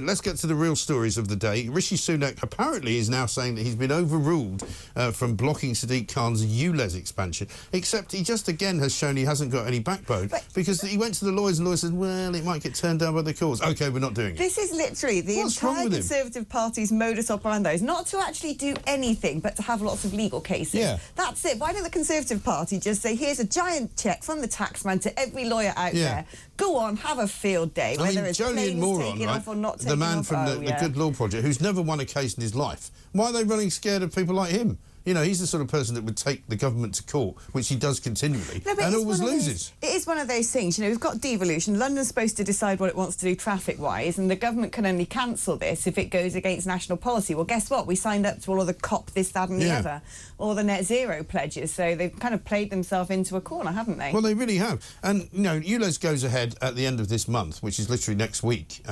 let's get to the real stories of the day. Rishi Sunak apparently is now saying that he's been overruled from blocking Sadiq Khan's ULEZ expansion, except he just again has shown he hasn't got any backbone, because he went to the lawyers and the lawyers said, well, it might get turned down by the courts. OK, we're not doing it. This is literally the entire Conservative Party's modus operandi, is not to actually do anything but to have lots of legal cases. Yeah. That's it. Why don't the Conservative Party just say, here's a giant cheque from the taxman to every lawyer out there. Go on, have a field day. I mean, Jolyon Moron, right? Off or not the man from the Good Law Project, who's never won a case in his life. Why are they running scared of people like him? You know, he's the sort of person that would take the government to court, which he does continually, and always loses. It is one of those things, you know, we've got devolution. London's supposed to decide what it wants to do traffic-wise, and the government can only cancel this if it goes against national policy. Well, guess what? We signed up to all of the COP, this, that and the other, all the net zero pledges, so they've kind of played themselves into a corner, haven't they? Well, they really have. And, you know, ULEZ goes ahead at the end of this month, which is literally next week,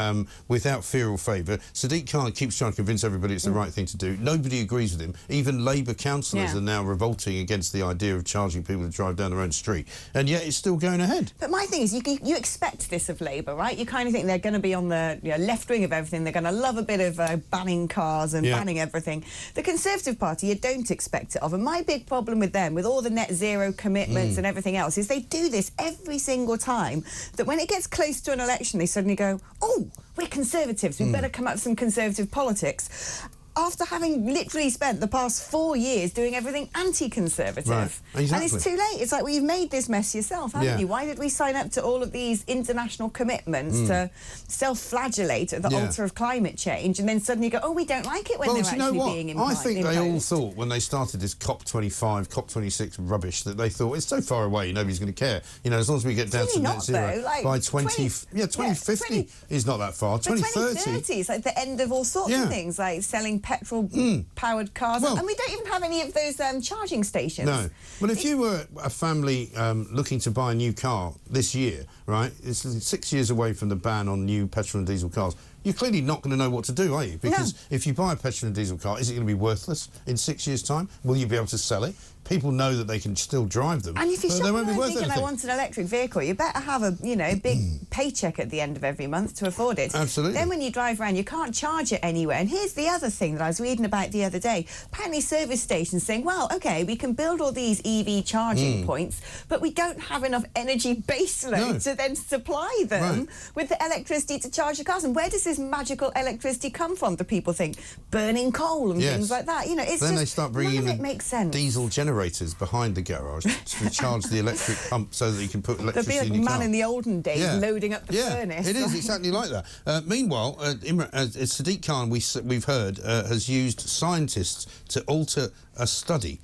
without fear or favour. Sadiq Khan keeps trying to convince everybody it's the right thing to do. Nobody agrees with him. Even Labour councillors are now revolting against the idea of charging people to drive down their own street, and yet it's still going ahead. But my thing is, you expect this of Labour, right? You kind of think they're going to be on the left wing of everything. They're going to love a bit of banning cars and banning everything. The Conservative Party, you don't expect it of. And my big problem with them, with all the net zero commitments and everything else, is they do this every single time, that when it gets close to an election, they suddenly go, oh, we're Conservatives, we better come up with some Conservative politics, after having literally spent the past 4 years doing everything anti-Conservative. Right. Exactly. And it's too late. It's like, well, you've made this mess yourself, haven't you? Why did we sign up to all of these international commitments to self-flagellate at the altar of climate change, and then suddenly go, oh, we don't like it when they're actually being imposed? I think they all thought, when they started this COP25, COP26 rubbish, that they thought, it's so far away, nobody's going to care. You know, as long as we get down to net zero by 2050 is not that far. 2030. 2030 is like the end of all sorts of things, like selling petrol-powered cars, and we don't even have any of those charging stations. No. Well, if you were a family looking to buy a new car this year, right, it's 6 years away from the ban on new petrol and diesel cars, you're clearly not going to know what to do, are you? Because if you buy a petrol and diesel car, is it going to be worthless in 6 years' time? Will you be able to sell it? People know that they can still drive them, and if you're shopping around thinking, anything. I want an electric vehicle, you better have a big paycheck at the end of every month to afford it. Absolutely. Then when you drive around, you can't charge it anywhere. And here's the other thing that I was reading about the other day. Apparently service stations saying, well, OK, we can build all these EV charging points, but we don't have enough energy baseload to then supply them with the electricity to charge the cars. And where does this magical electricity come from? Do people think burning coal and things like that? You know, it's then they start bringing it makes sense. Diesel generators behind the garage to charge the electric pump so that you can put electricity in your car. There'll be like a man in the olden days loading up the furnace. It is exactly like that. Meanwhile, Sadiq Khan, we've heard, has used scientists to alter a study.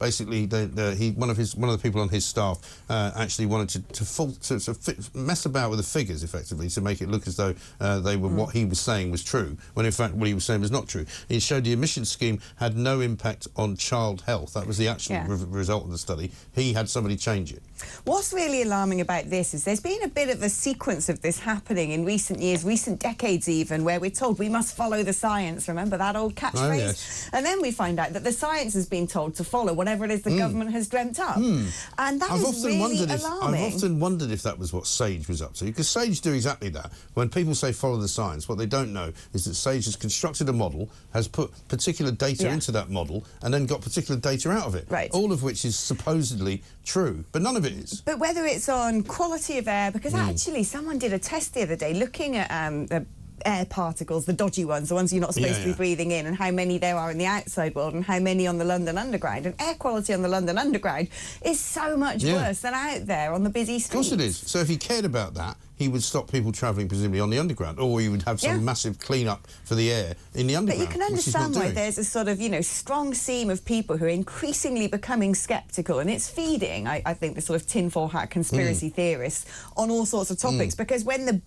Basically, one of the people on his staff actually wanted to mess about with the figures, effectively, to make it look as though they were what he was saying was true, when in fact what he was saying was not true. He showed the emissions scheme had no impact on child health. That was the actual result of the study. He had somebody change it. What's really alarming about this is there's been a bit of a sequence of this happening in recent years, recent decades even, where we're told we must follow the science. Remember that old catchphrase? Oh, yes. And then we find out that the science has been told to follow whatever it is the government has dreamt up. And that is really alarming. I've often wondered if that was what SAGE was up to, because SAGE do exactly that. When people say follow the science, what they don't know is that SAGE has constructed a model, has put particular data into that model, and then got particular data out of it. Right. All of which is supposedly true, but none of it is. But whether it's on quality of air, because actually someone did a test the other day looking at the air particles, the dodgy ones, the ones you're not supposed to be breathing in, and how many there are in the outside world and how many on the London Underground. And air quality on the London Underground is so much worse than out there on the busy streets. Of course it is. So if he cared about that, he would stop people travelling, presumably, on the Underground, or he would have some massive clean-up for the air in the Underground. But you can understand why there's a sort of, you know, strong seam of people who are increasingly becoming sceptical, and it's feeding, I think, the sort of tinfoil hat conspiracy theorists on all sorts of topics, because when the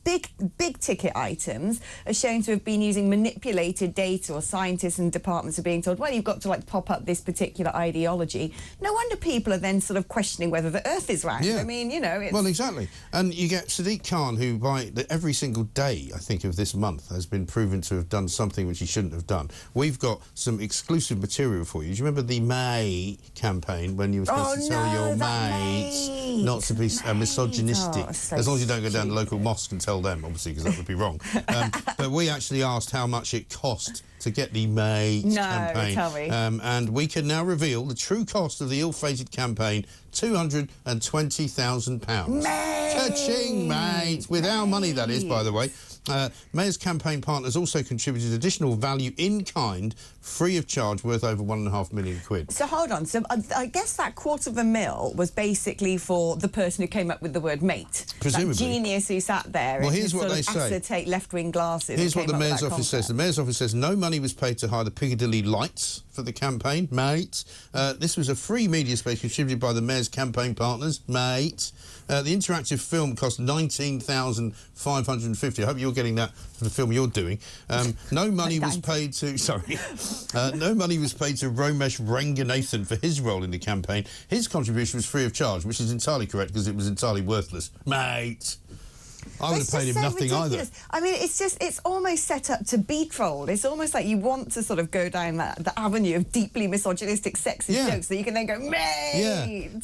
big-ticket items are shown to have been using manipulated data, or scientists and departments are being told, well, you've got to, like, pop up this particular ideology, no wonder people are then sort of questioning whether the Earth is round. I mean, you know, it's... Well, exactly. And you get Sadiq Khan Khan, who every single day, I think, of this month has been proven to have done something which he shouldn't have done. We've got some exclusive material for you. Do you remember the May campaign when you were supposed to tell your mates not to be misogynistic? As long as you don't go down to the local mosque and tell them, obviously, because that would be wrong. But we actually asked how much it cost to get the May campaign. Tell me. And we can now reveal the true cost of the ill-fated campaign, £220,000. Ka-ching, mate! With our money, that is, by the way. May's campaign partners also contributed additional value in kind, free of charge, worth over £1.5 million. So hold on. So I guess that £250,000 was basically for the person who came up with the word mate. Presumably. That genius who sat there and here's what they say. acetate left-wing glasses. Here's what the Mayor's office says. The Mayor's office says no money was paid to hire the Piccadilly Lights for the campaign, mate. This was a free media space contributed by the Mayor's campaign partners, mate. The interactive film cost £19,550. I hope you're getting that for the film you're doing. No money was paid to... Sorry. No money was paid to Romesh Ranganathan for his role in the campaign. His contribution was free of charge, which is entirely correct because it was entirely worthless. Mate! I would have paid him nothing either. I mean, it's almost set up to be trolled. It's almost like you want to sort of go down the avenue of deeply misogynistic, sexist jokes that you can then go, mate! Yeah.